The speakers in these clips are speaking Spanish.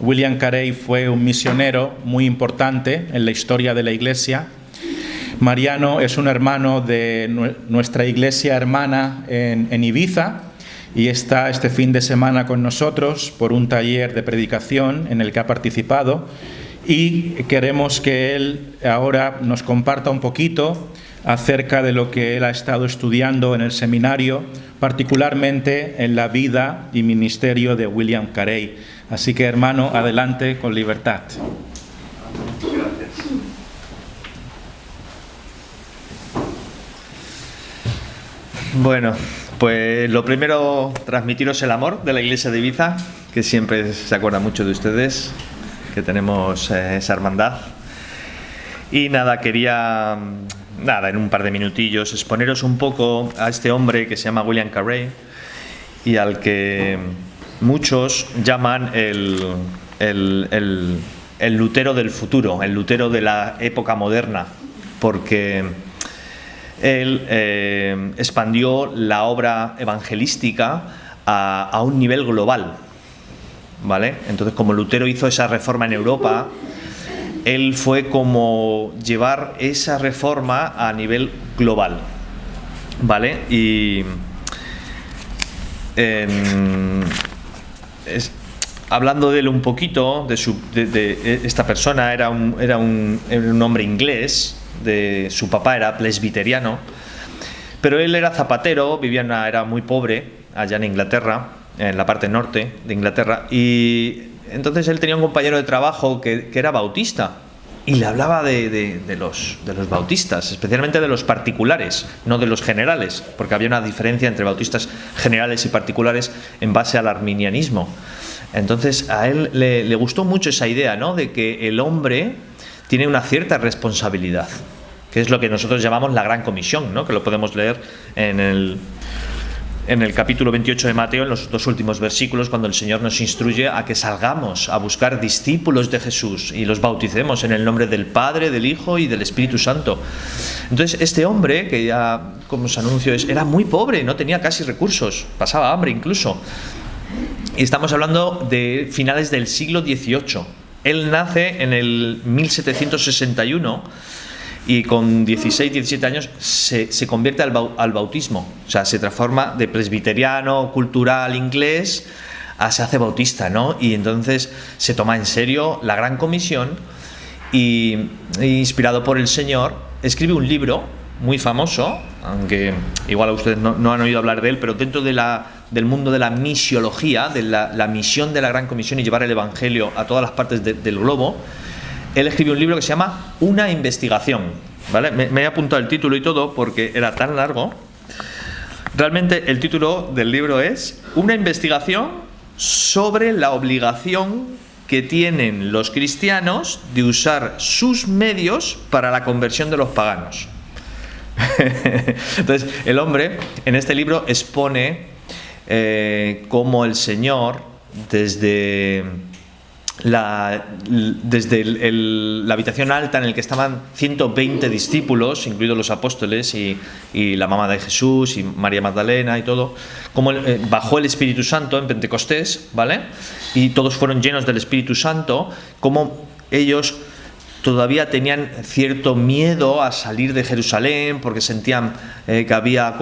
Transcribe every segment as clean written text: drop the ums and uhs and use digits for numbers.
William Carey fue un misionero muy importante en la historia de la Iglesia. Mariano es un hermano de nuestra iglesia hermana en Ibiza y está este fin de semana con nosotros por un taller de predicación en el que ha participado, y queremos que él ahora nos comparta un poquito acerca de lo que él ha estado estudiando en el seminario, particularmente en la vida y ministerio de William Carey. Así que, hermano, adelante con libertad. Gracias. Bueno, pues lo primero, transmitiros el amor de la Iglesia de Ibiza, que siempre se acuerda mucho de ustedes, que tenemos esa hermandad. Y nada, quería, en un par de minutillos, exponeros un poco a este hombre que se llama William Carey y al que muchos llaman el Lutero del futuro, el Lutero de la época moderna, porque él expandió la obra evangelística a un nivel global, ¿vale? Entonces, como Lutero hizo esa reforma en Europa, él fue como llevar esa reforma a nivel global, ¿vale? Y hablando de él un poquito, de esta persona, era un hombre inglés, su papá era presbiteriano, pero él era zapatero, era muy pobre allá en Inglaterra, en la parte norte de Inglaterra, y entonces él tenía un compañero de trabajo que era bautista, y le hablaba de los bautistas, especialmente de los particulares, no de los generales, porque había una diferencia entre bautistas generales y particulares en base al arminianismo. Entonces a él le gustó mucho esa idea, ¿no?, de que el hombre tiene una cierta responsabilidad, que es lo que nosotros llamamos la Gran Comisión, ¿no?, que lo podemos leer en el capítulo 28 de Mateo, en los dos últimos versículos, cuando el Señor nos instruye a que salgamos a buscar discípulos de Jesús y los bauticemos en el nombre del Padre, del Hijo y del Espíritu Santo. Entonces este hombre, que ya, como os anuncio, era muy pobre, no tenía casi recursos, pasaba hambre incluso, y estamos hablando de finales del siglo XVIII. Él nace en el 1761 y con 16, 17 años se convierte al bautismo. O sea, se transforma de presbiteriano, cultural, inglés, se hace bautista, ¿no? Y entonces se toma en serio la Gran Comisión y, inspirado por el Señor, escribe un libro muy famoso, aunque igual a ustedes no han oído hablar de él, pero dentro del mundo de la misiología, de la misión de la Gran Comisión y llevar el Evangelio a todas las partes del globo, él escribió un libro que se llama Una investigación, ¿vale? Me he apuntado el título y todo porque era tan largo. Realmente el título del libro es Una investigación sobre la obligación que tienen los cristianos de usar sus medios para la conversión de los paganos. Entonces, el hombre en este libro expone cómo el Señor, desde la habitación alta en el que estaban 120 discípulos, incluidos los apóstoles y la mamá de Jesús y María Magdalena y todo, como bajó el Espíritu Santo en Pentecostés, ¿vale? Y todos fueron llenos del Espíritu Santo, como ellos todavía tenían cierto miedo a salir de Jerusalén porque sentían que había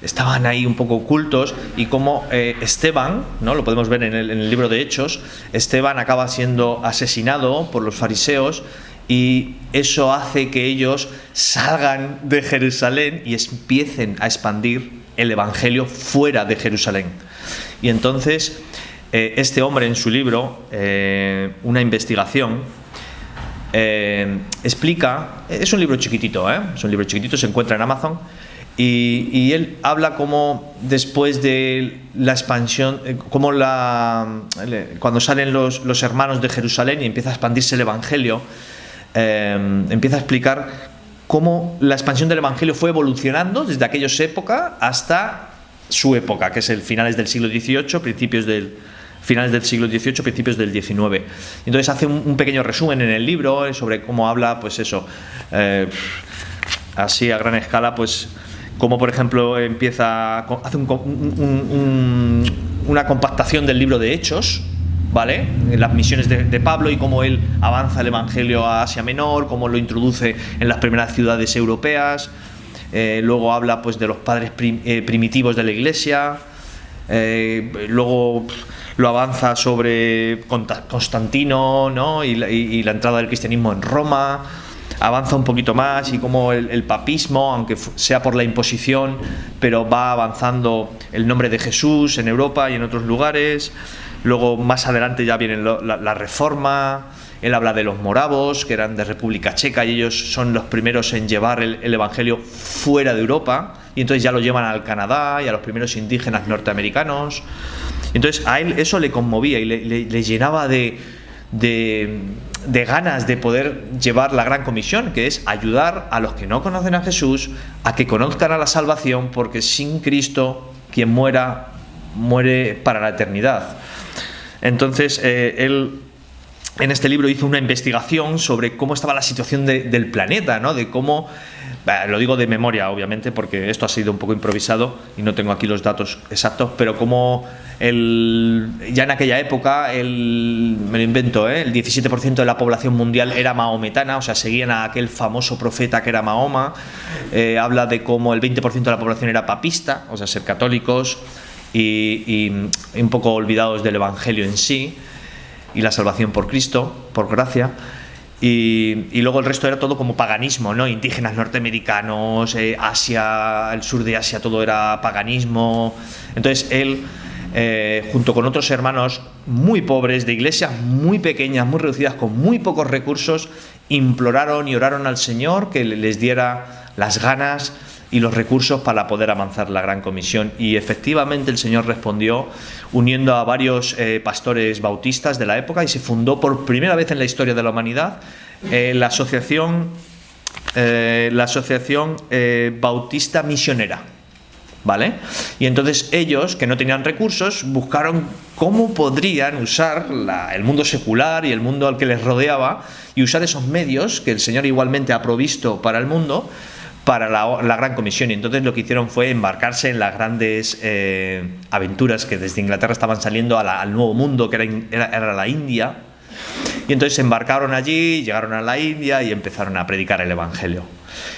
estaban ahí un poco ocultos, y como Esteban, ¿no?, lo podemos ver en el libro de Hechos, Esteban acaba siendo asesinado por los fariseos, y eso hace que ellos salgan de Jerusalén y empiecen a expandir el Evangelio fuera de Jerusalén. Y entonces este hombre en su libro, Una investigación, explica, es un libro chiquitito, se encuentra en Amazon, y él habla como después de la expansión, cuando salen los hermanos de Jerusalén y empieza a expandirse el Evangelio, empieza a explicar cómo la expansión del Evangelio fue evolucionando desde aquella época hasta su época, que es el finales del siglo XVIII, principios del XIX. Entonces hace un pequeño resumen en el libro sobre cómo habla, pues eso, así a gran escala, pues como por ejemplo hace una compactación del libro de Hechos, ¿vale? Las misiones de Pablo y cómo él avanza el Evangelio a Asia Menor, cómo lo introduce en las primeras ciudades europeas. Luego habla pues de los padres primitivos de la Iglesia. Luego lo avanza sobre Constantino, ¿no? y la entrada del cristianismo en Roma. Avanza un poquito más y cómo el papismo, aunque sea por la imposición, pero va avanzando el nombre de Jesús en Europa y en otros lugares. Luego más adelante ya viene la Reforma. Él habla de los moravos, que eran de República Checa, y ellos son los primeros en llevar el Evangelio fuera de Europa, y entonces ya lo llevan al Canadá y a los primeros indígenas norteamericanos. Entonces a él eso le conmovía y le llenaba de ganas de poder llevar la gran comisión, que es ayudar a los que no conocen a Jesús a que conozcan a la salvación, porque sin Cristo quien muera, muere para la eternidad. Entonces él en este libro hizo una investigación sobre cómo estaba la situación del planeta, ¿no? De cómo, lo digo de memoria obviamente porque esto ha sido un poco improvisado y no tengo aquí los datos exactos, pero cómo ya en aquella época, me lo invento, el 17% de la población mundial era mahometana, o sea, seguían a aquel famoso profeta que era Mahoma. Habla de cómo el 20% de la población era papista, o sea, ser católicos y un poco olvidados del Evangelio en sí y la salvación por Cristo, por gracia. Y luego el resto era todo como paganismo, ¿no? Indígenas norteamericanos, Asia, el sur de Asia, todo era paganismo. Entonces él, junto con otros hermanos muy pobres, de iglesias muy pequeñas, muy reducidas, con muy pocos recursos, imploraron y oraron al Señor que les diera las ganas y los recursos para poder avanzar la gran comisión. Y efectivamente el Señor respondió uniendo a varios pastores bautistas de la época, y se fundó por primera vez en la historia de la humanidad la asociación Bautista Misionera, ¿vale? Y entonces ellos, que no tenían recursos, buscaron cómo podrían usar el mundo secular y el mundo al que les rodeaba, y usar esos medios que el Señor igualmente ha provisto para el mundo, para la gran comisión. Y entonces lo que hicieron fue embarcarse en las grandes aventuras que desde Inglaterra estaban saliendo al nuevo mundo, que era la India. Y entonces se embarcaron allí, llegaron a la India y empezaron a predicar el Evangelio.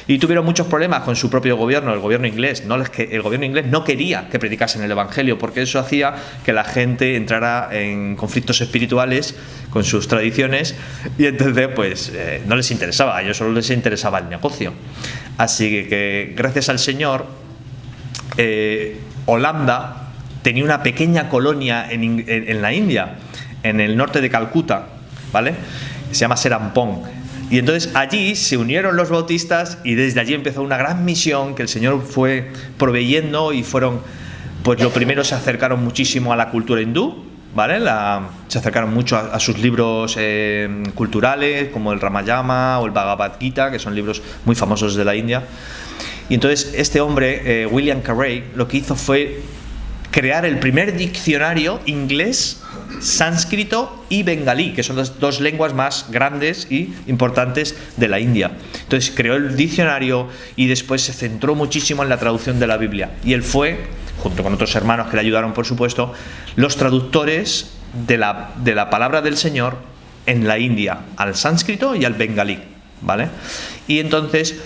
Y tuvieron muchos problemas con su propio gobierno, el gobierno inglés. El gobierno inglés no quería que predicasen el Evangelio, porque eso hacía que la gente entrara en conflictos espirituales con sus tradiciones, y entonces pues no les interesaba, a ellos solo les interesaba el negocio. Así que gracias al Señor, Holanda tenía una pequeña colonia en la India, en el norte de Calcuta, ¿vale? Se llama Serampong. Y entonces allí se unieron los bautistas, y desde allí empezó una gran misión que el Señor fue proveyendo, y fueron, pues lo primero se acercaron muchísimo a la cultura hindú, ¿vale? Se acercaron mucho a sus libros culturales, como el Ramayana o el Bhagavad Gita, que son libros muy famosos de la India. Y entonces este hombre, William Carey, lo que hizo fue crear el primer diccionario inglés, sánscrito y bengalí, que son las dos lenguas más grandes y importantes de la India. Entonces creó el diccionario y después se centró muchísimo en la traducción de la Biblia. Y él fue, junto con otros hermanos que le ayudaron, por supuesto, los traductores de la palabra del Señor en la India, al sánscrito y al bengalí, ¿vale? Y entonces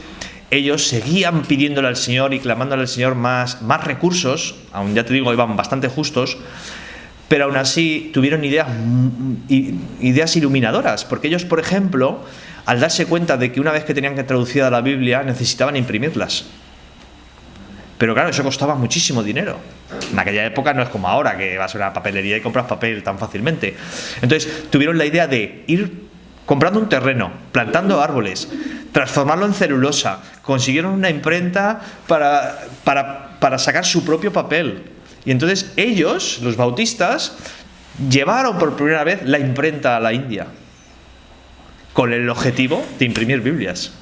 ellos seguían pidiéndole al Señor y clamándole al Señor más recursos, aún ya te digo, iban bastante justos, pero aún así tuvieron ideas iluminadoras, porque ellos, por ejemplo, al darse cuenta de que una vez que tenían que traducir la Biblia, necesitaban imprimirlas. Pero claro, eso costaba muchísimo dinero. En aquella época no es como ahora, que vas a una papelería y compras papel tan fácilmente. Entonces tuvieron la idea de ir comprando un terreno, plantando árboles, transformarlo en celulosa, consiguieron una imprenta para sacar su propio papel. Y entonces ellos, los bautistas, llevaron por primera vez la imprenta a la India, con el objetivo de imprimir Biblias.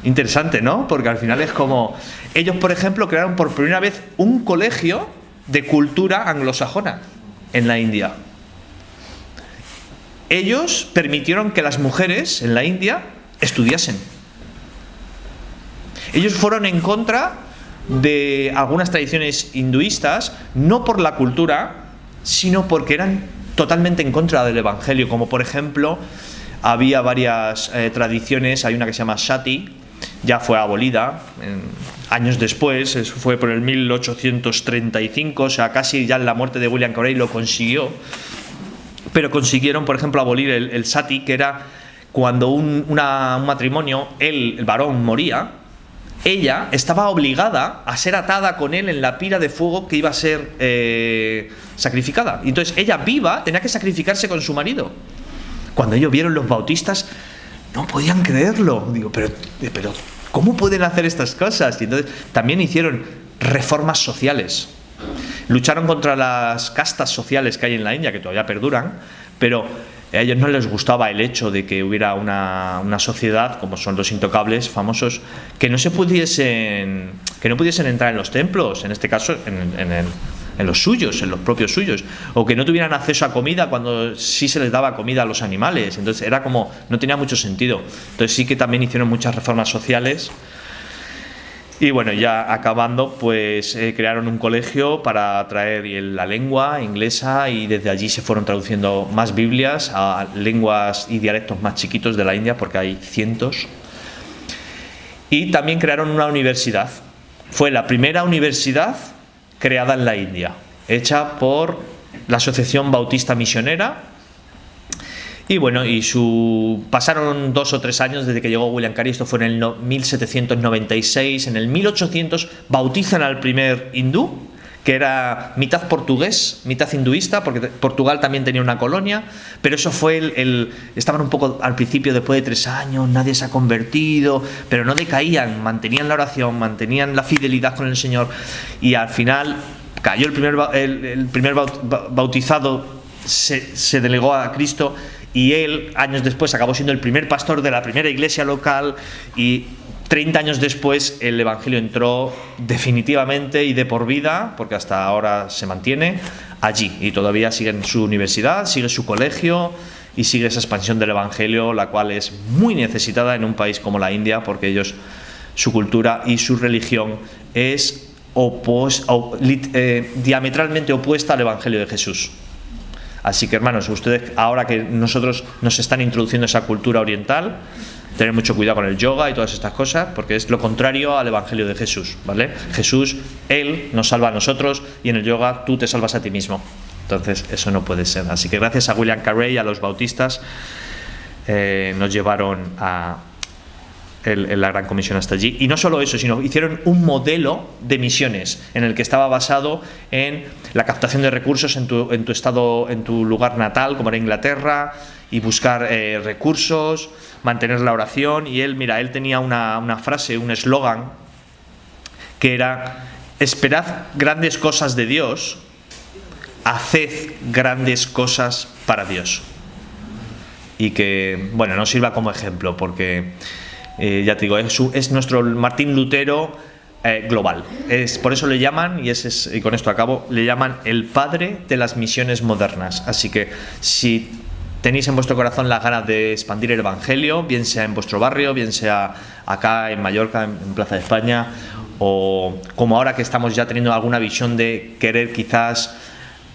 Interesante, ¿no? Porque al final es como... Ellos, por ejemplo, crearon por primera vez un colegio de cultura anglosajona en la India. Ellos permitieron que las mujeres en la India estudiasen. Ellos fueron en contra de algunas tradiciones hinduistas, no por la cultura, sino porque eran totalmente en contra del Evangelio, como por ejemplo había varias tradiciones, hay una que se llama Sati, ya fue abolida años después, eso fue por el 1835, o sea, casi ya en la muerte de William Carey lo consiguió, pero consiguieron, por ejemplo, abolir el Sati, que era cuando un matrimonio, el varón moría, ella estaba obligada a ser atada con él en la pira de fuego que iba a ser sacrificada. Y entonces ella viva tenía que sacrificarse con su marido. Cuando ellos vieron los bautistas, no podían creerlo. Digo, pero ¿cómo pueden hacer estas cosas? Y entonces también hicieron reformas sociales. Lucharon contra las castas sociales que hay en la India, que todavía perduran, pero a ellos no les gustaba el hecho de que hubiera una sociedad, como son los intocables famosos, que no pudiesen entrar en los templos, en este caso en los suyos, en los propios suyos, o que no tuvieran acceso a comida cuando sí se les daba comida a los animales. Entonces era como, no tenía mucho sentido. Entonces sí que también hicieron muchas reformas sociales. Y bueno, ya acabando, pues crearon un colegio para traer la lengua inglesa, y desde allí se fueron traduciendo más Biblias a lenguas y dialectos más chiquitos de la India, porque hay cientos. Y también crearon una universidad. Fue la primera universidad creada en la India, hecha por la Asociación Bautista Misionera. Y bueno, pasaron 2 o 3 años desde que llegó William Carey. Esto fue en el 1796. En el 1800 bautizan al primer hindú, que era mitad portugués, mitad hinduista, porque Portugal también tenía una colonia. Pero eso fue estaban un poco al principio, después de 3 años, nadie se ha convertido, pero no decaían, mantenían la oración, mantenían la fidelidad con el Señor. Y al final cayó el primer bautizado, se delegó a Cristo. Y él, años después, acabó siendo el primer pastor de la primera iglesia local, y 30 años después el Evangelio entró definitivamente y de por vida, porque hasta ahora se mantiene allí, y todavía sigue en su universidad, sigue su colegio y sigue esa expansión del Evangelio, la cual es muy necesitada en un país como la India, porque ellos, su cultura y su religión es diametralmente opuesta al Evangelio de Jesús. Así que, hermanos, ustedes, ahora que nosotros nos están introduciendo esa cultura oriental, tener mucho cuidado con el yoga y todas estas cosas, porque es lo contrario al Evangelio de Jesús, ¿vale? Jesús, Él nos salva a nosotros, y en el yoga tú te salvas a ti mismo. Entonces, eso no puede ser. Así que gracias a William Carey, a los bautistas, nos llevaron la Gran Comisión hasta allí. Y no solo eso, sino hicieron un modelo de misiones en el que estaba basado en la captación de recursos en tu estado, en tu lugar natal, como era Inglaterra, y buscar recursos, mantener la oración. Y él tenía una frase, un eslogan, que era: esperad grandes cosas de Dios, haced grandes cosas para Dios. Y que, bueno, nos sirva como ejemplo, porque ya te digo, es nuestro Martín Lutero global. Por eso le llaman, y con esto acabo, le llaman el padre de las misiones modernas. Así que si tenéis en vuestro corazón las ganas de expandir el Evangelio, bien sea en vuestro barrio, bien sea acá en Mallorca, en Plaza de España, o como ahora que estamos ya teniendo alguna visión de querer quizás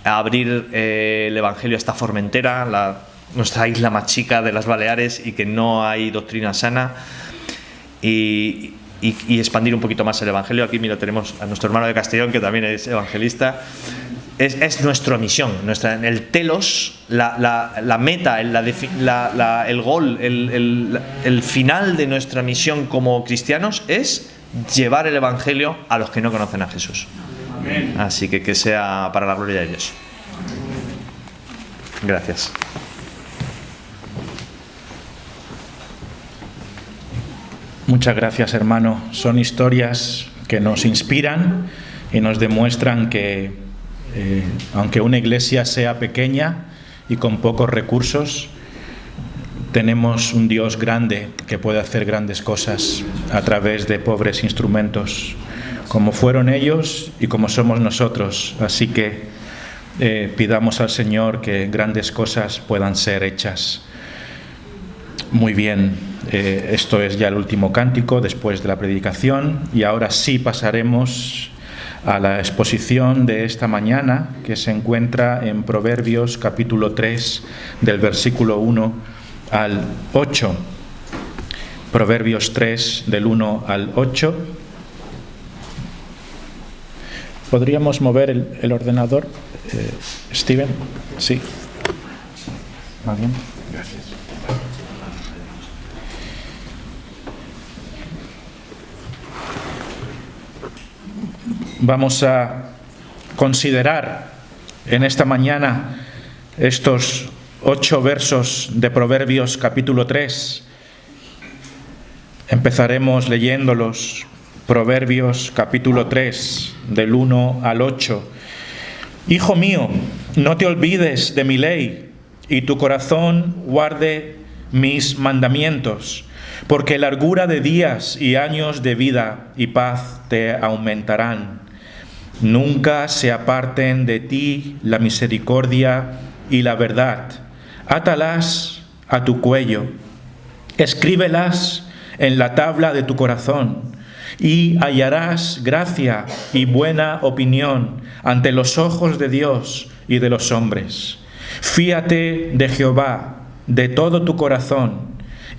abrir el Evangelio a esta Formentera, nuestra isla más chica de las Baleares, y que no hay doctrina sana, y expandir un poquito más el Evangelio. Aquí, mira, tenemos a nuestro hermano de Castellón, que también es evangelista. Es nuestra misión, el telos, la meta, el gol, el final de nuestra misión como cristianos es llevar el Evangelio a los que no conocen a Jesús. Amén. Así que sea para la gloria de Dios. Gracias. Muchas gracias, hermano. Son historias que nos inspiran y nos demuestran que aunque una iglesia sea pequeña y con pocos recursos, tenemos un Dios grande que puede hacer grandes cosas a través de pobres instrumentos, como fueron ellos y como somos nosotros. Así que pidamos al Señor que grandes cosas puedan ser hechas. Muy bien. Esto es ya el último cántico después de la predicación, y ahora sí pasaremos a la exposición de esta mañana, que se encuentra en Proverbios capítulo 3, del versículo 1 al 8. Proverbios 3, del 1 al 8. ¿Podríamos mover el ordenador, Steven? Sí. ¿Va bien? Gracias. Vamos a considerar en esta mañana estos 8 versos de Proverbios capítulo 3. Empezaremos leyéndolos. Proverbios capítulo 3, del 1 al 8. Hijo mío, no te olvides de mi ley, y tu corazón guarde mis mandamientos, porque largura de días y años de vida y paz te aumentarán. Nunca se aparten de ti la misericordia y la verdad. Átalas a tu cuello, escríbelas en la tabla de tu corazón, y hallarás gracia y buena opinión ante los ojos de Dios y de los hombres. Fíate de Jehová de todo tu corazón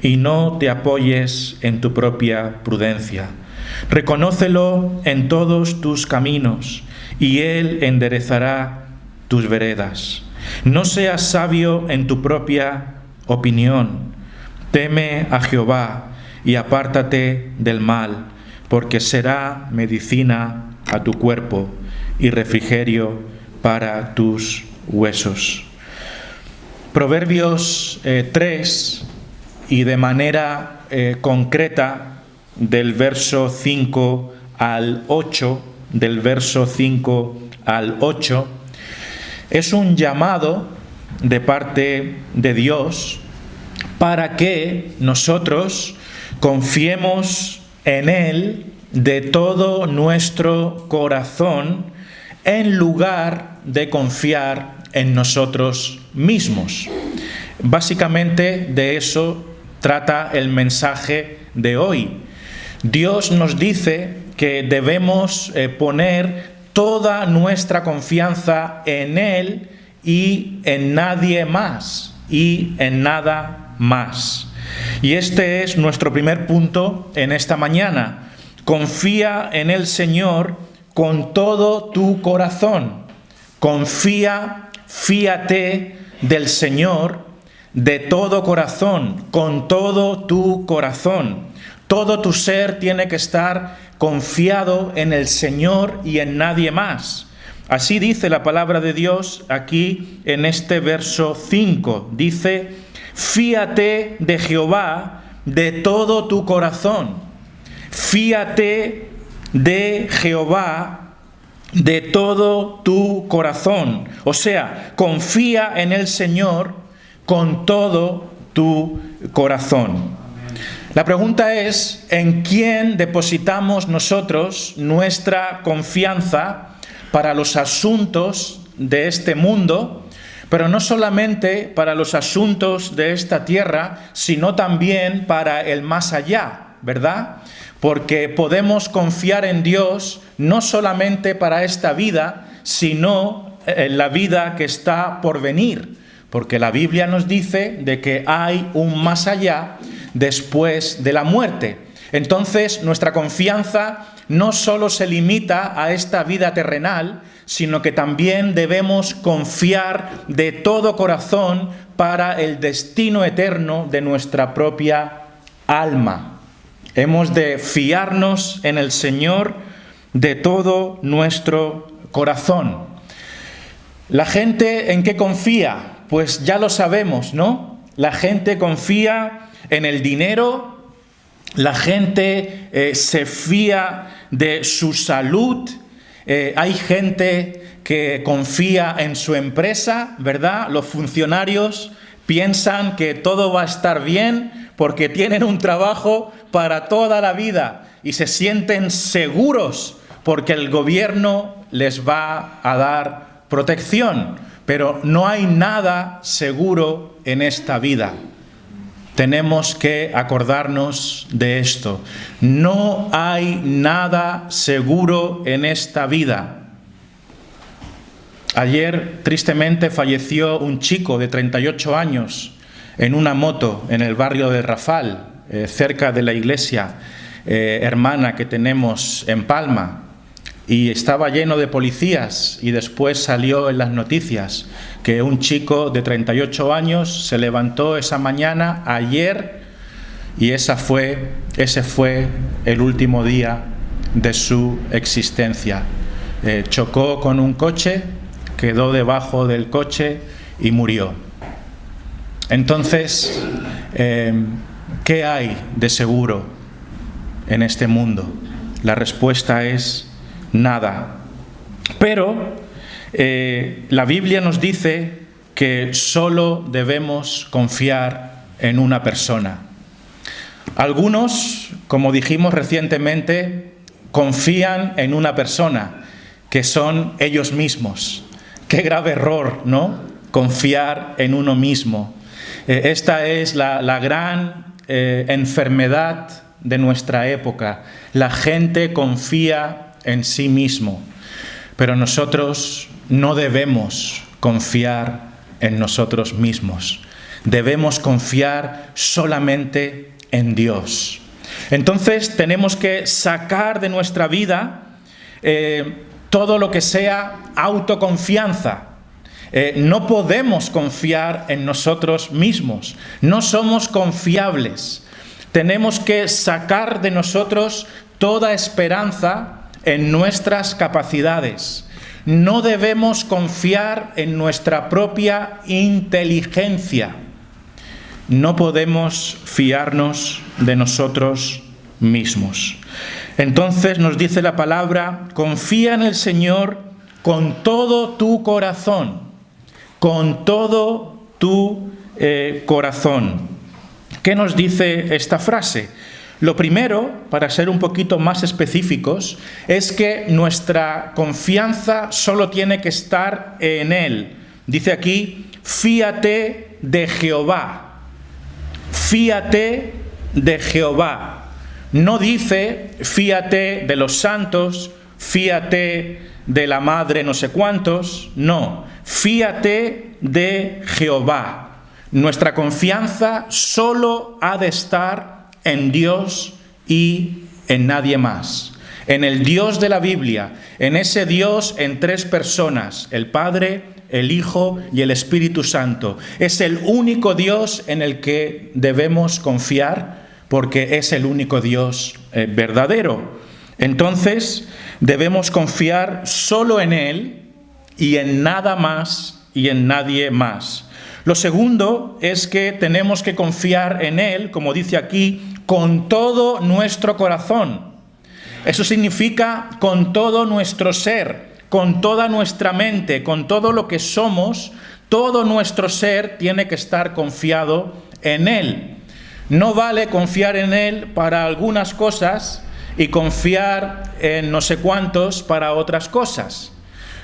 y no te apoyes en tu propia prudencia. Reconócelo en todos tus caminos y Él enderezará tus veredas. No seas sabio en tu propia opinión. Teme a Jehová y apártate del mal, porque será medicina a tu cuerpo y refrigerio para tus huesos. Proverbios 3, y de manera concreta del verso 5 al 8, es un llamado de parte de Dios para que nosotros confiemos en Él de todo nuestro corazón, en lugar de confiar en nosotros mismos. Básicamente de eso trata el mensaje de hoy. Dios nos dice que debemos poner toda nuestra confianza en Él y en nadie más, y en nada más. Y este es nuestro primer punto en esta mañana. Confía en el Señor con todo tu corazón. Fíate del Señor de todo corazón, con todo tu corazón. Todo tu ser tiene que estar confiado en el Señor y en nadie más. Así dice la palabra de Dios aquí en este verso 5. Dice: fíate de Jehová de todo tu corazón. Fíate de Jehová de todo tu corazón. O sea, confía en el Señor con todo tu corazón. La pregunta es, ¿en quién depositamos nosotros nuestra confianza para los asuntos de este mundo? Pero no solamente para los asuntos de esta tierra, sino también para el más allá, ¿verdad? Porque podemos confiar en Dios no solamente para esta vida, sino en la vida que está por venir. Porque la Biblia nos dice de que hay un más allá después de la muerte. Entonces, nuestra confianza no solo se limita a esta vida terrenal, sino que también debemos confiar de todo corazón para el destino eterno de nuestra propia alma. Hemos de fiarnos en el Señor de todo nuestro corazón. ¿La gente en qué confía? Pues ya lo sabemos, ¿no? La gente confía en el dinero, la gente se fía de su salud, hay gente que confía en su empresa, ¿verdad? Los funcionarios piensan que todo va a estar bien porque tienen un trabajo para toda la vida y se sienten seguros porque el gobierno les va a dar protección. Pero no hay nada seguro en esta vida. tenemos que acordarnos de esto. No hay nada seguro en esta vida. Ayer, tristemente, falleció un chico de 38 años en una moto en el barrio de Rafal, cerca de la iglesia hermana que tenemos en Palma. Y estaba lleno de policías y después salió en las noticias que un chico de 38 años se levantó esa mañana, ayer, y ese fue el último día de su existencia. Chocó con un coche, quedó debajo del coche y murió. Entonces, ¿qué hay de seguro en este mundo? La respuesta es nada. Pero la Biblia nos dice que solo debemos confiar en una persona. Algunos, como dijimos recientemente, confían en una persona, que son ellos mismos. Qué grave error, ¿no? Confiar en uno mismo. Esta es la gran enfermedad de nuestra época. La gente confía en sí mismo, pero nosotros no debemos confiar en nosotros mismos. Debemos confiar solamente en Dios. Entonces tenemos que sacar de nuestra vida todo lo que sea autoconfianza. No podemos confiar en nosotros mismos. No somos confiables. Tenemos que sacar de nosotros toda esperanza en nuestras capacidades. No debemos confiar en nuestra propia inteligencia. No podemos fiarnos de nosotros mismos. Entonces nos dice la palabra: confía en el Señor con todo tu corazón. Con todo tu corazón. ¿Qué nos dice esta frase? Lo primero, para ser un poquito más específicos, es que nuestra confianza solo tiene que estar en Él. Dice aquí: fíate de Jehová. Fíate de Jehová. No dice fíate de los santos, fíate de la madre no sé cuántos. No, fíate de Jehová. Nuestra confianza solo ha de estar en Dios y en nadie más. En el Dios de la Biblia, en ese Dios en tres personas: el Padre, el Hijo y el Espíritu Santo. Es el único Dios en el que debemos confiar, porque es el único Dios verdadero. Entonces, debemos confiar solo en Él y en nada más y en nadie más. Lo segundo es que tenemos que confiar en Él, como dice aquí, con todo nuestro corazón. Eso significa con todo nuestro ser, con toda nuestra mente, con todo lo que somos. Todo nuestro ser tiene que estar confiado en Él. No vale confiar en Él para algunas cosas y confiar en no sé cuántos para otras cosas.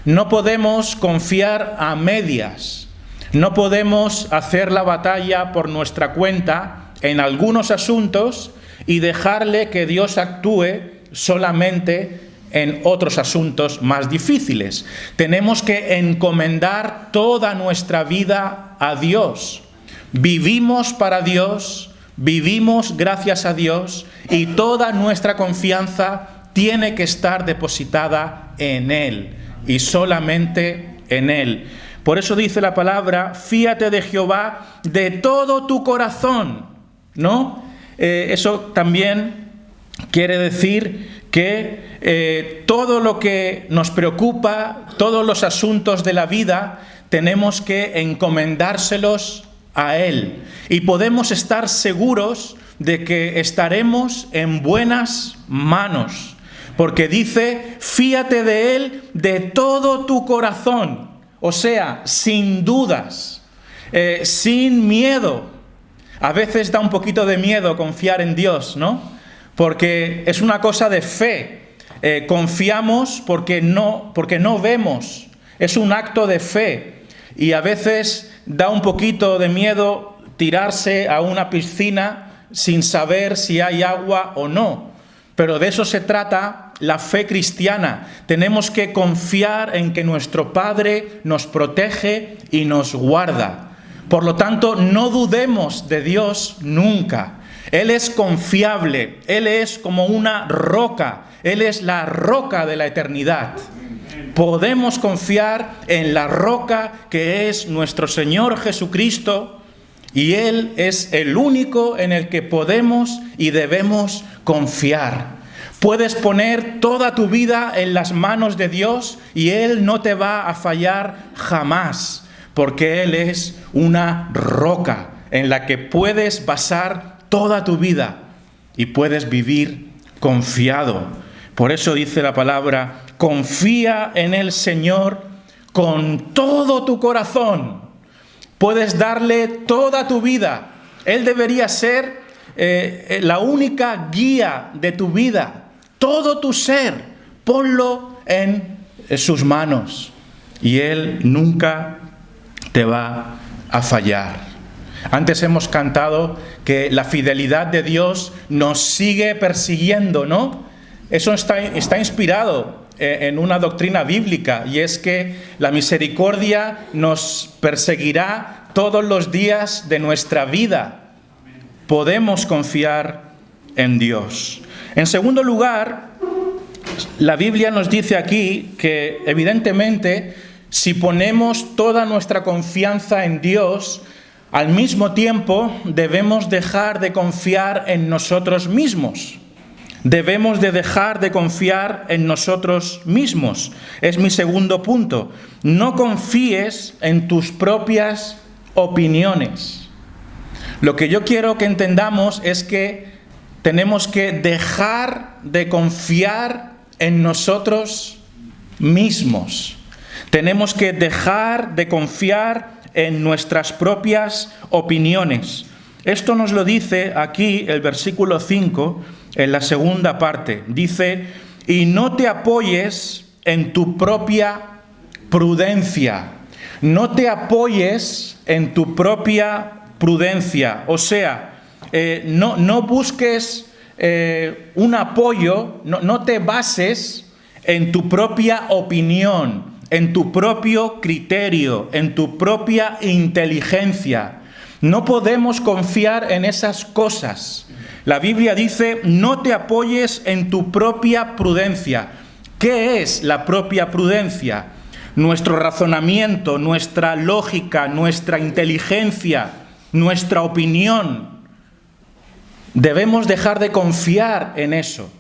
No podemos confiar a medias. No podemos hacer la batalla por nuestra cuenta en algunos asuntos y dejarle que Dios actúe solamente en otros asuntos más difíciles. Tenemos que encomendar toda nuestra vida a Dios. Vivimos para Dios, vivimos gracias a Dios, y toda nuestra confianza tiene que estar depositada en Él y solamente en Él. Por eso dice la palabra: fíate de Jehová de todo tu corazón, ¿no? Eso también quiere decir que todo lo que nos preocupa, todos los asuntos de la vida, tenemos que encomendárselos a Él. Y podemos estar seguros de que estaremos en buenas manos, porque dice: fíate de Él de todo tu corazón. O sea, sin dudas, sin miedo. A veces da un poquito de miedo confiar en Dios, ¿no? Porque es una cosa de fe. Confiamos porque no vemos. Es un acto de fe. Y a veces da un poquito de miedo tirarse a una piscina sin saber si hay agua o no. Pero de eso se trata la fe cristiana. Tenemos que confiar en que nuestro Padre nos protege y nos guarda. Por lo tanto, no dudemos de Dios nunca. Él es confiable, Él es como una roca, Él es la roca de la eternidad. Podemos confiar en la roca que es nuestro Señor Jesucristo, y Él es el único en el que podemos y debemos confiar. Puedes poner toda tu vida en las manos de Dios y Él no te va a fallar jamás, porque Él es una roca en la que puedes basar toda tu vida y puedes vivir confiado. Por eso dice la palabra: confía en el Señor con todo tu corazón. Puedes darle toda tu vida. Él debería ser la única guía de tu vida. Todo tu ser, ponlo en sus manos y Él nunca te va a fallar. Antes hemos cantado que la fidelidad de Dios nos sigue persiguiendo, ¿no? Eso está inspirado en una doctrina bíblica, y es que la misericordia nos perseguirá todos los días de nuestra vida. Podemos confiar en Dios. En segundo lugar, la Biblia nos dice aquí que evidentemente si ponemos toda nuestra confianza en Dios, al mismo tiempo debemos dejar de confiar en nosotros mismos. Debemos de dejar de confiar en nosotros mismos. Es mi segundo punto. No confíes en tus propias opiniones. Lo que yo quiero que entendamos es que tenemos que dejar de confiar en nosotros mismos. Tenemos que dejar de confiar en nuestras propias opiniones. Esto nos lo dice aquí el versículo 5, en la segunda parte. Dice: y no te apoyes en tu propia prudencia. No te apoyes en tu propia prudencia. O sea, no busques un apoyo, no te bases en tu propia opinión, en tu propio criterio, en tu propia inteligencia. No podemos confiar en esas cosas. La Biblia dice: no te apoyes en tu propia prudencia. ¿Qué es la propia prudencia? Nuestro razonamiento, nuestra lógica, nuestra inteligencia, nuestra opinión. Debemos dejar de confiar en eso.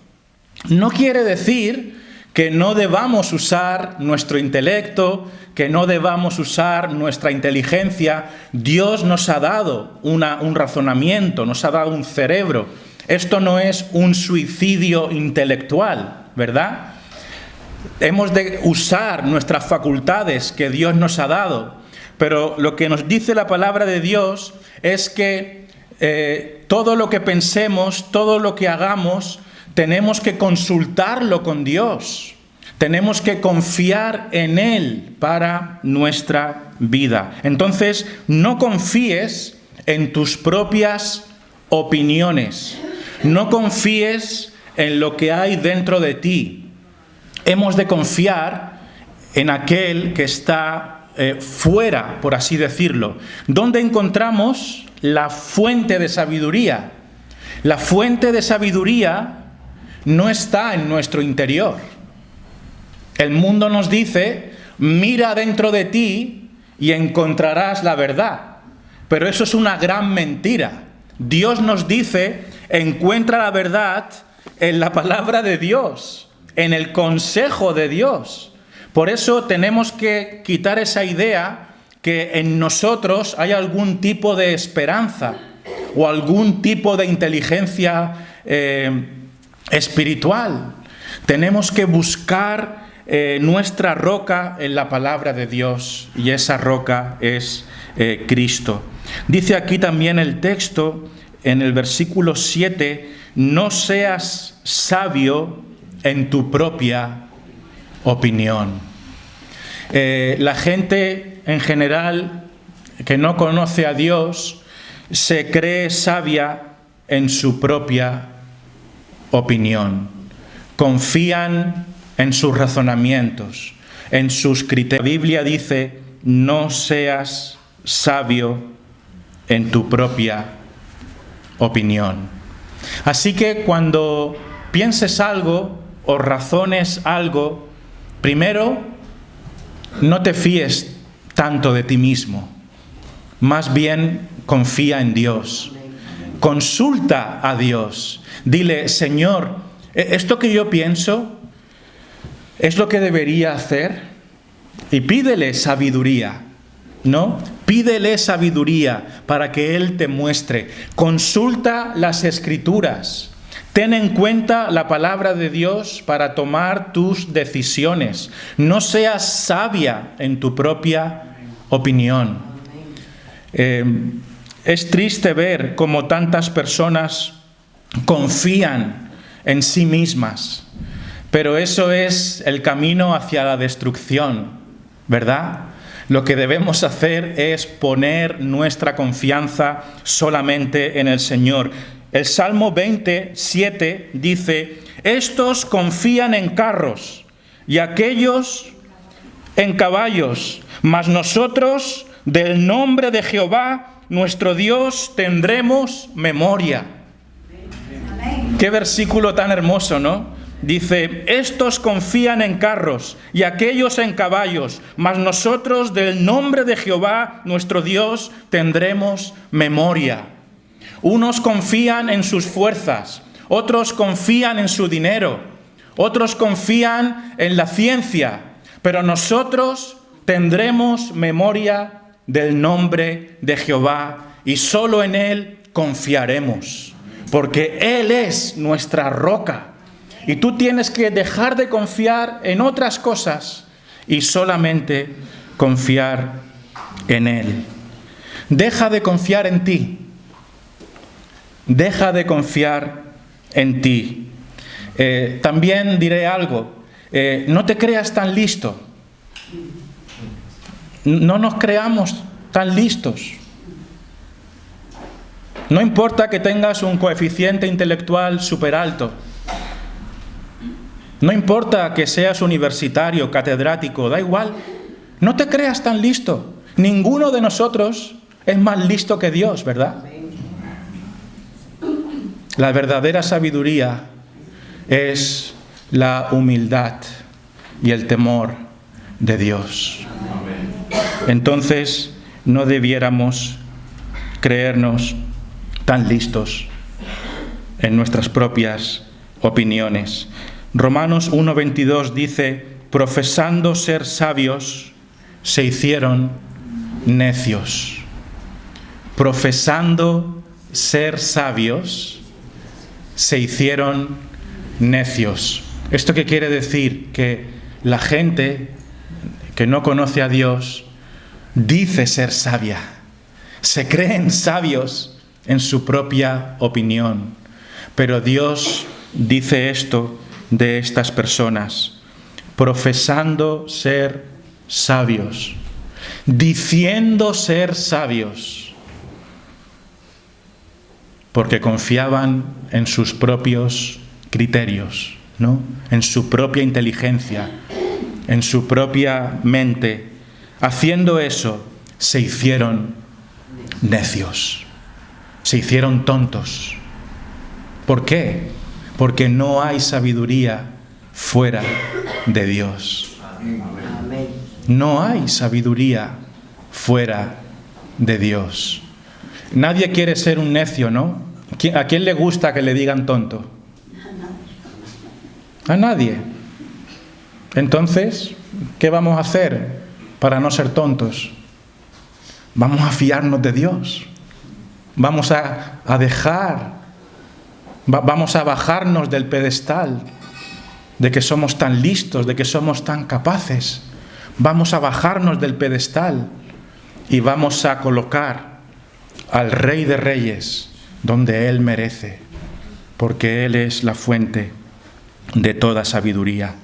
No quiere decir que no debamos usar nuestro intelecto, que no debamos usar nuestra inteligencia. Dios nos ha dado un razonamiento, nos ha dado un cerebro. Esto no es un suicidio intelectual, ¿verdad? Hemos de usar nuestras facultades que Dios nos ha dado. Pero lo que nos dice la palabra de Dios es que todo lo que pensemos, todo lo que hagamos, tenemos que consultarlo con Dios. Tenemos que confiar en Él para nuestra vida. Entonces, no confíes en tus propias opiniones. No confíes en lo que hay dentro de ti. Hemos de confiar en aquel que está fuera, por así decirlo. ¿Dónde encontramos la fuente de sabiduría? La fuente de sabiduría no está en nuestro interior. El mundo nos dice: mira dentro de ti y encontrarás la verdad. Pero eso es una gran mentira. Dios nos dice: encuentra la verdad en la palabra de Dios, en el consejo de Dios. Por eso tenemos que quitar esa idea que en nosotros hay algún tipo de esperanza o algún tipo de inteligencia espiritual. Tenemos que buscar nuestra roca en la palabra de Dios, y esa roca es Cristo. Dice aquí también el texto, en el versículo 7, no seas sabio en tu propia opinión. La gente en general que no conoce a Dios se cree sabia en su propia opinión. Confían en sus razonamientos, en sus criterios. La Biblia dice: no seas sabio en tu propia opinión. Así que cuando pienses algo o razones algo, primero, no te fíes tanto de ti mismo. Más bien, confía en Dios. Consulta a Dios. Dile: Señor, ¿esto que yo pienso es lo que debería hacer? Y pídele sabiduría, ¿no? Pídele sabiduría para que Él te muestre. Consulta las Escrituras. Ten en cuenta la palabra de Dios para tomar tus decisiones. No seas sabia en tu propia opinión. Es triste ver cómo tantas personas confían en sí mismas, pero eso es el camino hacia la destrucción, ¿verdad? Lo que debemos hacer es poner nuestra confianza solamente en el Señor. El Salmo 27 dice: estos confían en carros y aquellos en caballos, mas nosotros del nombre de Jehová, nuestro Dios, tendremos memoria. Qué versículo tan hermoso, ¿no? Dice: estos confían en carros y aquellos en caballos, mas nosotros del nombre de Jehová, nuestro Dios, tendremos memoria. Unos confían en sus fuerzas, otros confían en su dinero, otros confían en la ciencia, pero nosotros tendremos memoria del nombre de Jehová y solo en Él confiaremos, porque Él es nuestra roca. Y tú tienes que dejar de confiar en otras cosas y solamente confiar en Él. Deja de confiar en ti. Deja de confiar en ti. También diré algo. No te creas tan listo. No nos creamos tan listos. No importa que tengas un coeficiente intelectual súper alto. No importa que seas universitario, catedrático, da igual. No te creas tan listo. Ninguno de nosotros es más listo que Dios, ¿verdad? La verdadera sabiduría es la humildad y el temor de Dios. Entonces, no debiéramos creernos tan listos en nuestras propias opiniones. Romanos 1:22 dice: profesando ser sabios, se hicieron necios. Profesando ser sabios, se hicieron necios. ¿Esto qué quiere decir? Que la gente que no conoce a Dios dice ser sabia. Se creen sabios en su propia opinión. Pero Dios dice esto de estas personas: profesando ser sabios, diciendo ser sabios, porque confiaban en sus propios criterios, ¿no? En su propia inteligencia, en su propia mente. Haciendo eso, se hicieron necios, se hicieron tontos. ¿Por qué? Porque no hay sabiduría fuera de Dios. No hay sabiduría fuera de Dios. Nadie quiere ser un necio, ¿no? ¿A quién le gusta que le digan tonto? A nadie. Entonces, ¿qué vamos a hacer para no ser tontos? Vamos a fiarnos de Dios. Vamos a vamos a bajarnos del pedestal de que somos tan listos, de que somos tan capaces. Vamos a bajarnos del pedestal y vamos a colocar al Rey de Reyes donde Él merece, porque Él es la fuente de toda sabiduría.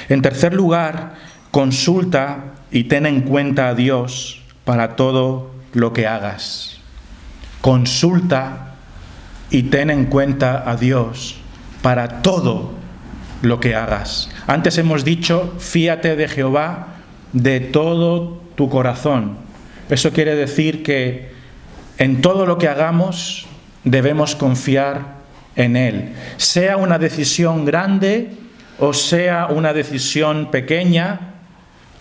En tercer lugar, consulta y ten en cuenta a Dios para todo lo que hagas. consulta y ten en cuenta a Dios para todo lo que hagas. Antes hemos dicho, fíate de Jehová de todo tu corazón. Eso quiere decir que en todo lo que hagamos debemos confiar en Él. Sea una decisión grande o sea una decisión pequeña,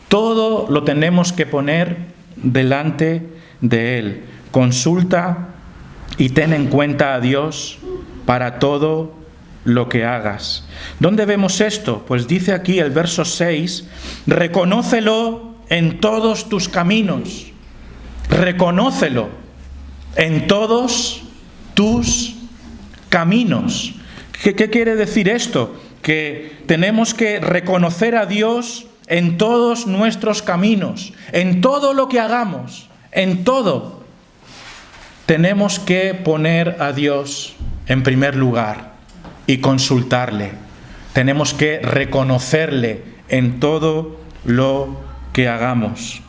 todo lo tenemos que poner delante de Él. Consulta y ten en cuenta a Dios para todo lo que hagas. ¿Dónde vemos esto? Pues dice aquí el verso 6, reconócelo en todos tus caminos. Reconócelo en todos tus caminos. ¿Qué quiere decir esto? Que tenemos que reconocer a Dios en todos nuestros caminos, en todo lo que hagamos, en todo. Tenemos que poner a Dios en primer lugar y consultarle. Tenemos que reconocerle en todo lo que hagamos.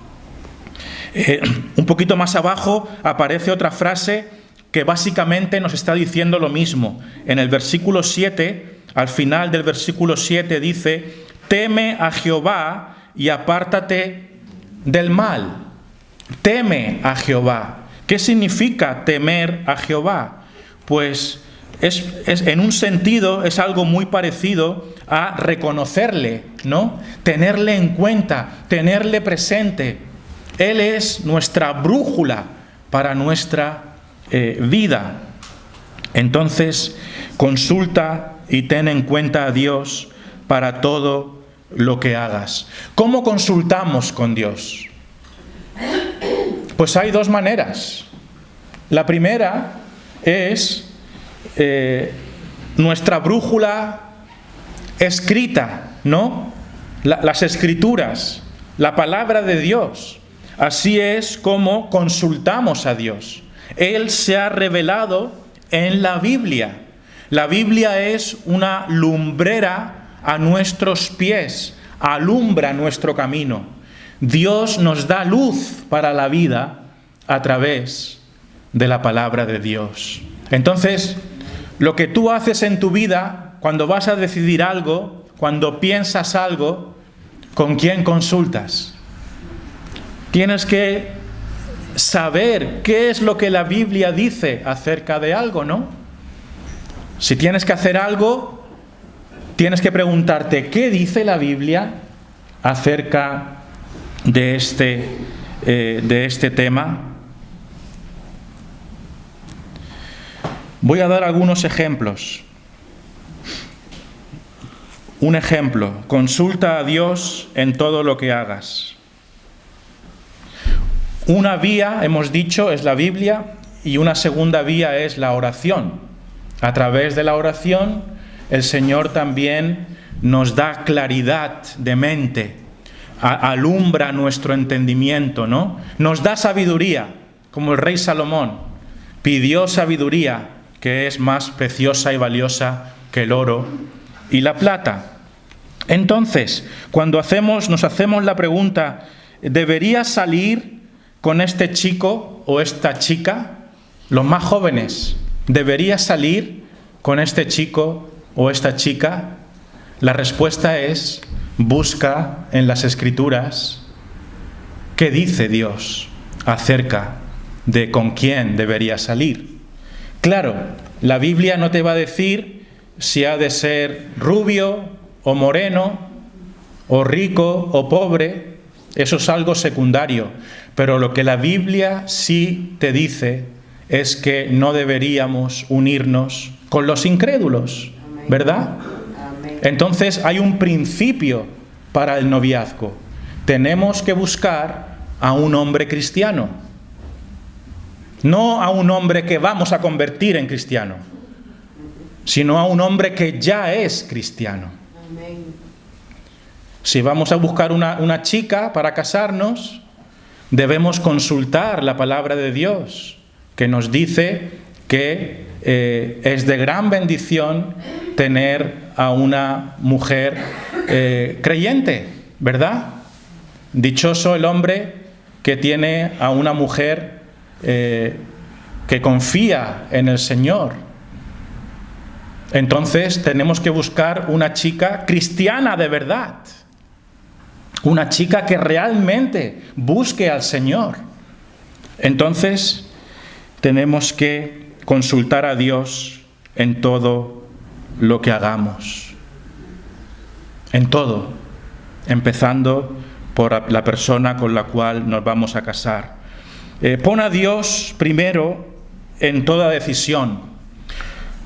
Un poquito más abajo aparece otra frase que básicamente nos está diciendo lo mismo. En el versículo 7, al final del versículo 7 dice, teme a Jehová y apártate del mal. Teme a Jehová. ¿Qué significa temer a Jehová? Pues en un sentido es algo muy parecido a reconocerle, ¿no? Tenerle en cuenta, tenerle presente. Él es nuestra brújula para nuestra vida. Entonces, consulta y ten en cuenta a Dios para todo lo que hagas. ¿Cómo consultamos con Dios? Pues hay dos maneras. La primera es nuestra brújula escrita, ¿no? Las escrituras, la palabra de Dios. Así es como consultamos a Dios. Él se ha revelado en la Biblia. La Biblia es una lumbrera a nuestros pies, alumbra nuestro camino. Dios nos da luz para la vida a través de la palabra de Dios. Entonces, lo que tú haces en tu vida, cuando vas a decidir algo, cuando piensas algo, ¿con quién consultas? Tienes que saber qué es lo que la Biblia dice acerca de algo, ¿no? Si tienes que hacer algo, tienes que preguntarte, ¿qué dice la Biblia acerca de este tema? Voy a dar algunos ejemplos. Un ejemplo, consulta a Dios en todo lo que hagas. Una vía, hemos dicho, es la Biblia y una segunda vía es la oración. A través de la oración, el Señor también nos da claridad de mente, alumbra nuestro entendimiento, ¿no? Nos da sabiduría, como el rey Salomón pidió sabiduría, que es más preciosa y valiosa que el oro y la plata. Entonces, cuando nos hacemos la pregunta, ¿debería salir con este chico o esta chica? Los más jóvenes, ¿debería salir con este chico o esta chica? La respuesta es, busca en las Escrituras qué dice Dios acerca de con quién debería salir. Claro, la Biblia no te va a decir si ha de ser rubio o moreno, o rico o pobre. Eso es algo secundario. Pero lo que la Biblia sí te dice es que no deberíamos unirnos con los incrédulos, ¿verdad? Entonces hay un principio para el noviazgo. Tenemos que buscar a un hombre cristiano, no a un hombre que vamos a convertir en cristiano, sino a un hombre que ya es cristiano. Si vamos a buscar una chica para casarnos, debemos consultar la palabra de Dios, que nos dice que es de gran bendición tener a una mujer creyente, ¿verdad? Dichoso el hombre que tiene a una mujer que confía en el Señor. Entonces tenemos que buscar una chica cristiana de verdad. Una chica que realmente busque al Señor. Entonces tenemos que consultar a Dios en todo lo que hagamos. En todo. Empezando por la persona con la cual nos vamos a casar. Pon a Dios primero en toda decisión.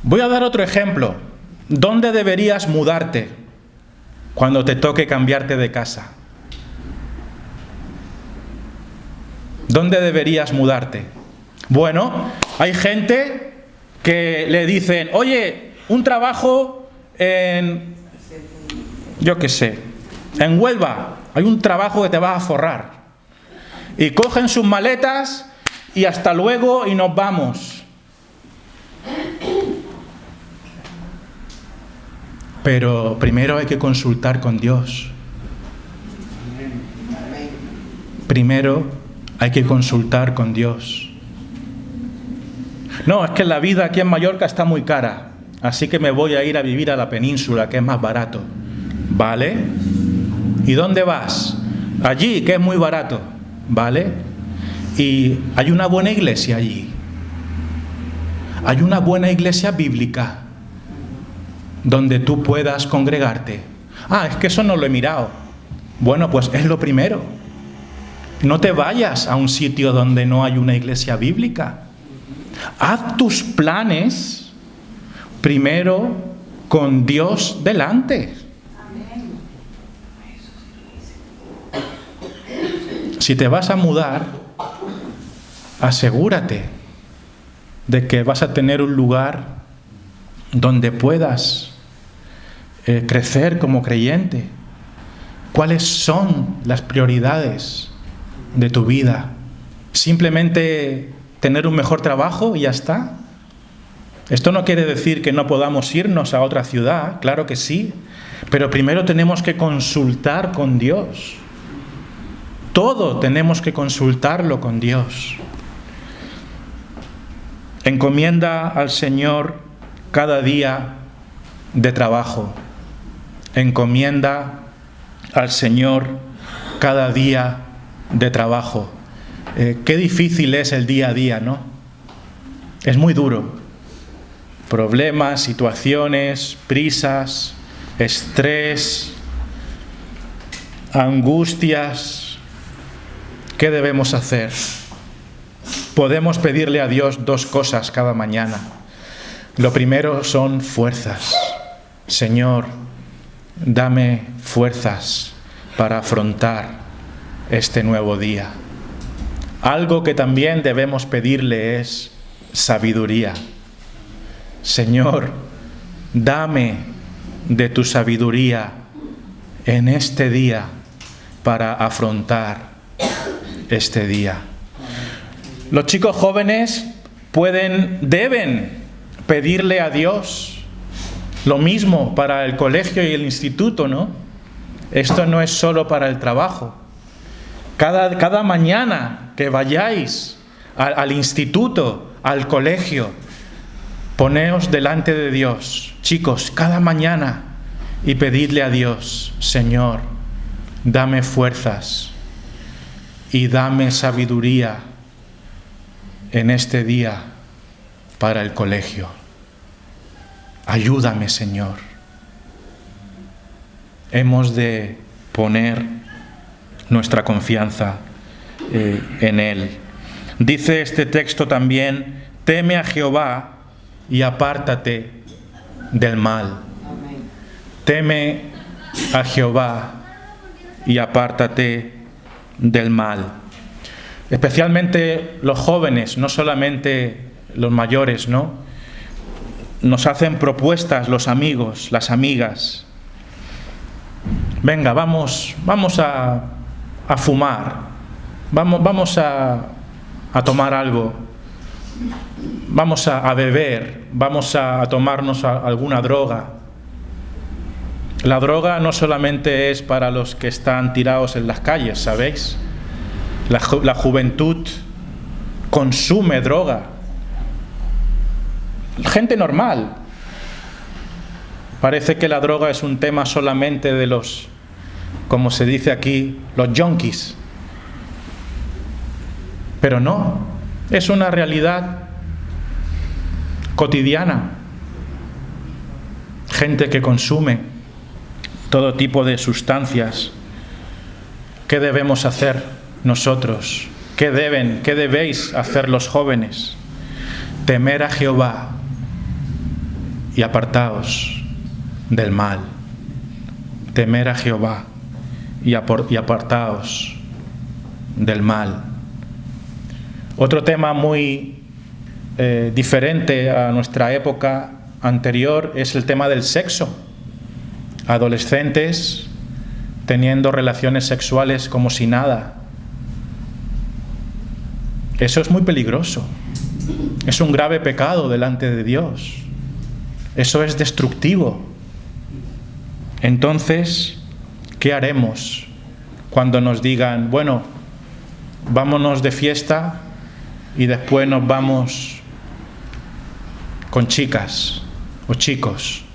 Voy a dar otro ejemplo. ¿Dónde deberías mudarte cuando te toque cambiarte de casa? ¿Dónde deberías mudarte? Bueno, hay gente que le dicen, oye, un trabajo en, yo qué sé, en Huelva, hay un trabajo que te vas a forrar. Y cogen sus maletas y hasta luego y nos vamos. Pero primero hay que consultar con Dios. Primero hay que consultar con Dios. No, es que la vida aquí en Mallorca está muy cara, así que me voy a ir a vivir a la península, que es más barato. ¿Vale? ¿Y dónde vas? Allí, que es muy barato. ¿Vale? Y hay una buena iglesia allí. Hay una buena iglesia bíblica donde tú puedas congregarte. Ah, es que eso no lo he mirado. Bueno, pues es lo primero. No te vayas a un sitio donde no hay una iglesia bíblica. Haz tus planes primero con Dios delante. Si te vas a mudar, asegúrate de que vas a tener un lugar donde puedas crecer como creyente. ¿Cuáles son las prioridades de tu vida? ¿Simplemente tener un mejor trabajo y ya está? Esto no quiere decir que no podamos irnos a otra ciudad, claro que sí, pero primero tenemos que consultar con Dios. Todo tenemos que consultarlo con Dios. Encomienda al Señor cada día de trabajo. Encomienda al Señor cada día de trabajo. Qué difícil es el día a día, ¿no? Es muy duro. Problemas, situaciones, prisas, estrés, angustias. ¿Qué debemos hacer? Podemos pedirle a Dios dos cosas cada mañana. Lo primero son fuerzas. Señor, dame fuerzas para afrontar este nuevo día. Algo que también debemos pedirle es sabiduría. Señor, dame de tu sabiduría en este día para afrontar este día. Los chicos jóvenes deben pedirle a Dios lo mismo para el colegio y el instituto, ¿no? Esto no es solo para el trabajo. Cada mañana que vayáis al instituto, al colegio, poneos delante de Dios, chicos, cada mañana, y pedidle a Dios, Señor, dame fuerzas y dame sabiduría en este día para el colegio. Ayúdame, Señor. Hemos de poner nuestra confianza en Él. Dice este texto también, teme a Jehová y apártate del mal. Teme a Jehová y apártate del mal. Especialmente los jóvenes, no solamente los mayores, ¿no? Nos hacen propuestas los amigos, las amigas. Venga, vamos a fumar, vamos a tomar algo, vamos a beber, vamos a tomarnos alguna droga. La droga no solamente es para los que están tirados en las calles, ¿sabéis? La juventud consume droga gente normal. Parece que la droga es un tema solamente de los, como se dice aquí, los yonkis. Pero no, es una realidad cotidiana. Gente que consume todo tipo de sustancias. ¿Qué debemos hacer nosotros? ¿Qué debéis hacer los jóvenes? Temer a Jehová y apartaos del mal. Temer a Jehová y apartaos del mal. Otro tema muy diferente a nuestra época anterior es el tema del sexo. Adolescentes teniendo relaciones sexuales como si nada. Eso es muy peligroso. Es un grave pecado delante de Dios. Eso es destructivo. Entonces, ¿qué haremos cuando nos digan, bueno, vámonos de fiesta y después nos vamos con chicas o chicos?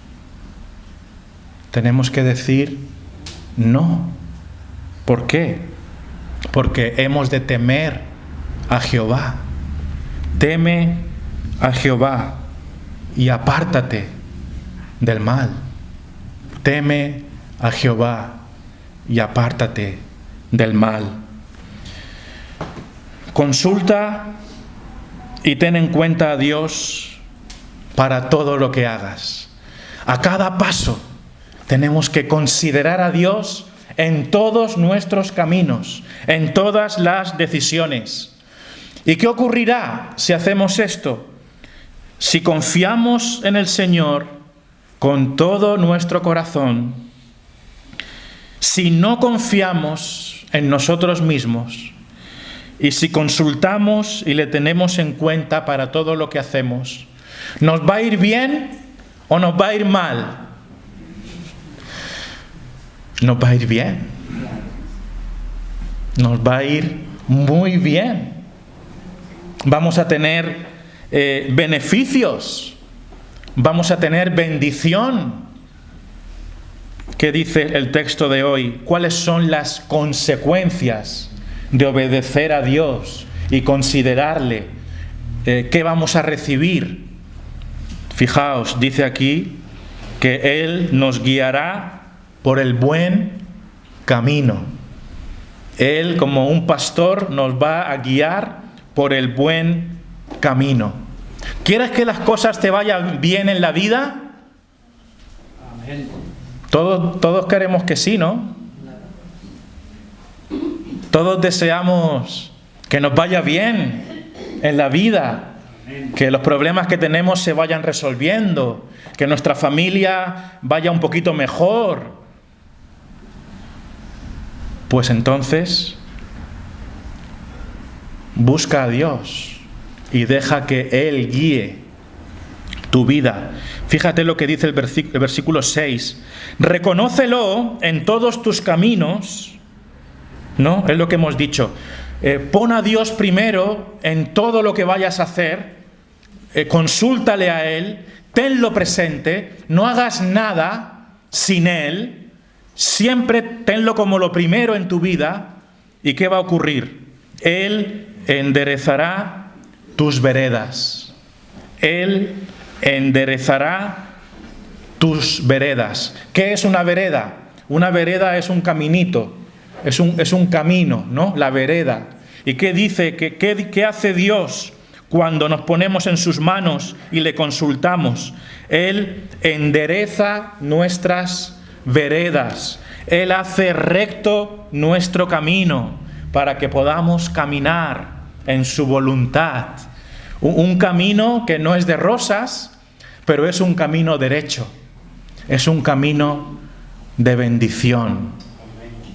Tenemos que decir no. ¿Por qué? Porque hemos de temer a Jehová. Teme a Jehová y apártate del mal. Teme a Jehová y apártate del mal. Consulta y ten en cuenta a Dios para todo lo que hagas. A cada paso tenemos que considerar a Dios en todos nuestros caminos, en todas las decisiones. ¿Y qué ocurrirá si hacemos esto? Si confiamos en el Señor con todo nuestro corazón, si no confiamos en nosotros mismos y si consultamos y le tenemos en cuenta para todo lo que hacemos, ¿nos va a ir bien o nos va a ir mal? Nos va a ir bien. Nos va a ir muy bien. Vamos a tener beneficios. Vamos a tener bendición. ¿Qué dice el texto de hoy? ¿Cuáles son las consecuencias de obedecer a Dios y considerarle? ¿Qué vamos a recibir? Fijaos, dice aquí que Él nos guiará por el buen camino. Él, como un pastor, nos va a guiar por el buen camino. ¿Quieres que las cosas te vayan bien en la vida? Amén. Todos queremos que sí, ¿no? Todos deseamos que nos vaya bien en la vida, que los problemas que tenemos se vayan resolviendo, que nuestra familia vaya un poquito mejor. Pues entonces, busca a Dios y deja que Él guíe tu vida. Fíjate lo que dice el versículo 6. Reconócelo en todos tus caminos, ¿no? Es lo que hemos dicho. Pon a Dios primero en todo lo que vayas a hacer. Consúltale a Él. Tenlo presente. No hagas nada sin Él. Siempre tenlo como lo primero en tu vida. ¿Y qué va a ocurrir? Él enderezará tus veredas. Él enderezará tus veredas. ¿Qué es una vereda? Una vereda es un caminito, es un camino, ¿no? La vereda. ¿Y qué dice? ¿Qué hace Dios cuando nos ponemos en sus manos y le consultamos? Él endereza nuestras veredas. Él hace recto nuestro camino para que podamos caminar en su voluntad. Un camino que no es de rosas, pero es un camino derecho. Es un camino de bendición.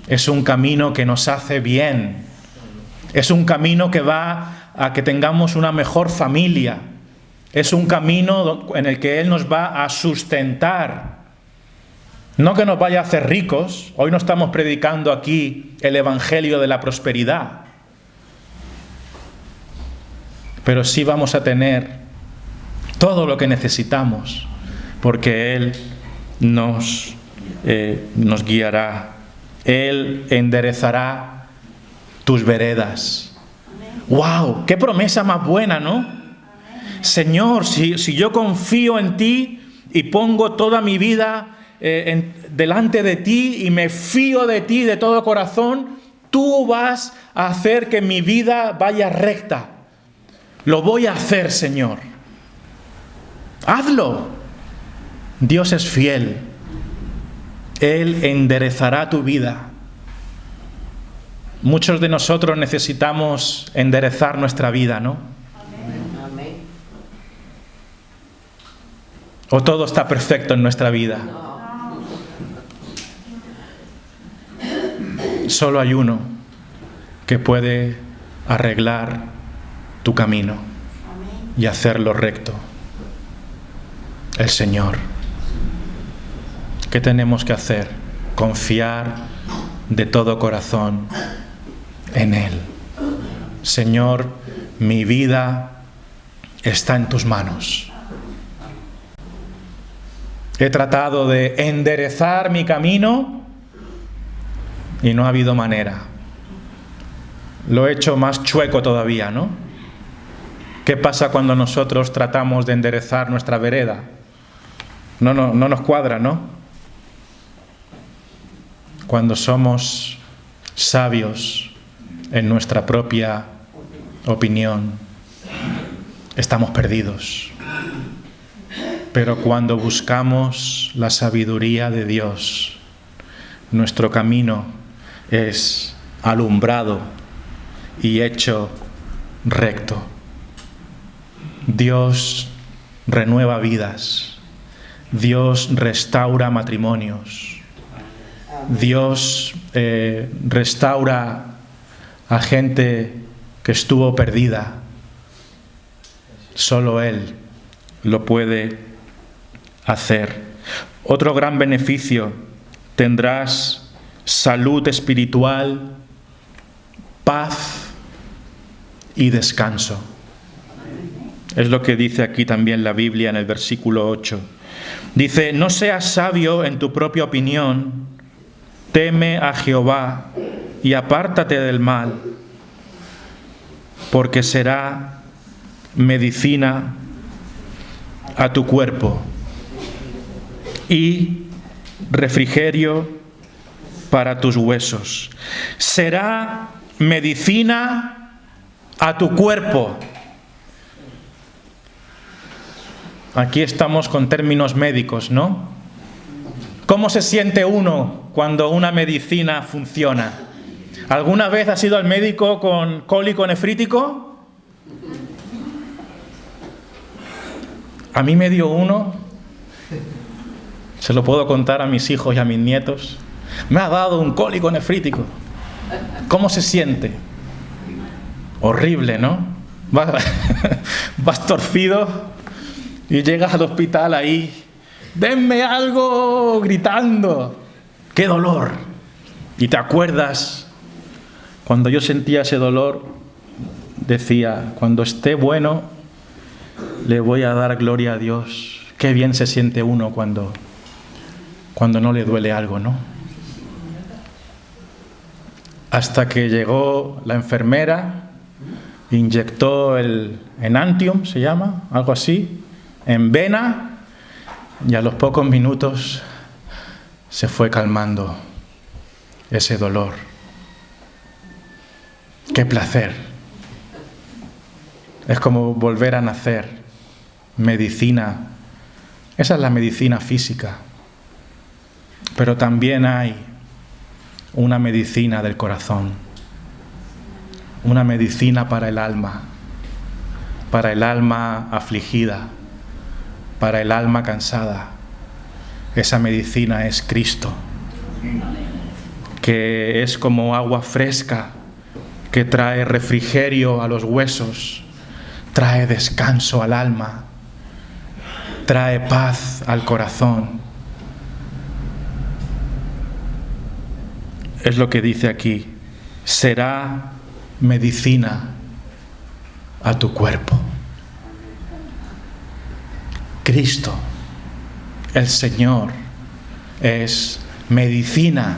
Es un camino que nos hace bien. Es un camino que va a que tengamos una mejor familia. Es un camino en el que Él nos va a sustentar. No que nos vaya a hacer ricos. Hoy no estamos predicando aquí el evangelio de la prosperidad. Pero sí vamos a tener todo lo que necesitamos, porque Él nos guiará. Él enderezará tus veredas. ¡Wow! ¡Qué promesa más buena!, ¿no? Señor, si yo confío en ti y pongo toda mi vida delante de ti y me fío de ti de todo corazón, tú vas a hacer que mi vida vaya recta. Lo voy a hacer, Señor. Hazlo. Dios es fiel. Él enderezará tu vida. Muchos de nosotros necesitamos enderezar nuestra vida, ¿no? Amén. ¿O todo está perfecto en nuestra vida? Solo hay uno que puede arreglar tu camino y hacerlo recto. El Señor. ¿Qué tenemos que hacer? Confiar de todo corazón en Él. Señor, mi vida está en tus manos. He tratado de enderezar mi camino y no ha habido manera. Lo he hecho más chueco todavía, ¿no? ¿Qué pasa cuando nosotros tratamos de enderezar nuestra vereda? No nos cuadra, ¿no? Cuando somos sabios en nuestra propia opinión, estamos perdidos. Pero cuando buscamos la sabiduría de Dios, nuestro camino es alumbrado y hecho recto. Dios renueva vidas. Dios restaura matrimonios. Dios restaura a gente que estuvo perdida. Solo Él lo puede hacer. Otro gran beneficio: tendrás salud espiritual, paz y descanso. Es lo que dice aquí también la Biblia en el versículo 8. Dice: no seas sabio en tu propia opinión, teme a Jehová y apártate del mal, porque será medicina a tu cuerpo y refrigerio para tus huesos. Será medicina a tu cuerpo. Aquí estamos con términos médicos, ¿no? ¿Cómo se siente uno cuando una medicina funciona? ¿Alguna vez has ido al médico con cólico nefrítico? A mí me dio uno, se lo puedo contar a mis hijos y a mis nietos. Me ha dado un cólico nefrítico. ¿Cómo se siente? Horrible, ¿no? Vas torcido y llegas al hospital ahí. ¡Denme algo! Gritando. ¡Qué dolor! Y te acuerdas, cuando yo sentía ese dolor, decía: cuando esté bueno, le voy a dar gloria a Dios. Qué bien se siente uno cuando no le duele algo, ¿no? Hasta que llegó la enfermera, inyectó el Enantium, se llama, algo así, en vena, y a los pocos minutos se fue calmando ese dolor. ¡Qué placer! Es como volver a nacer. Medicina. Esa es la medicina física. Pero también hay una medicina del corazón. Una medicina para el alma afligida, para el alma cansada. Esa medicina es Cristo, que es como agua fresca, que trae refrigerio a los huesos, trae descanso al alma, trae paz al corazón. Es lo que dice aquí: será medicina a tu cuerpo. Cristo, el Señor, es medicina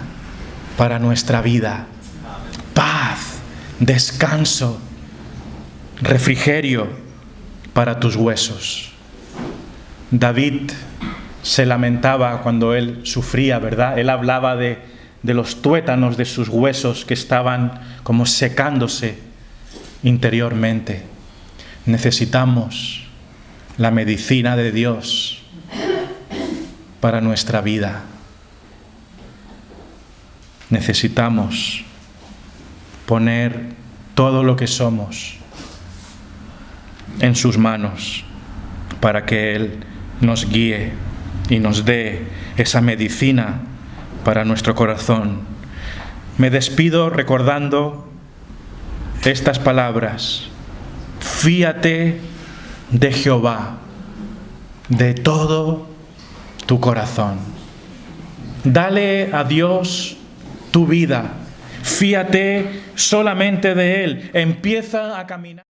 para nuestra vida, paz, descanso, refrigerio para tus huesos. David se lamentaba cuando él sufría, ¿verdad? Él hablaba de los tuétanos de sus huesos que estaban como secándose interiormente. Necesitamos la medicina de Dios para nuestra vida. Necesitamos poner todo lo que somos en sus manos para que Él nos guíe y nos dé esa medicina para nuestro corazón. Me despido recordando estas palabras: fíate de Jehová de todo tu corazón. Dale a Dios tu vida. Fíate solamente de Él. Empieza a caminar.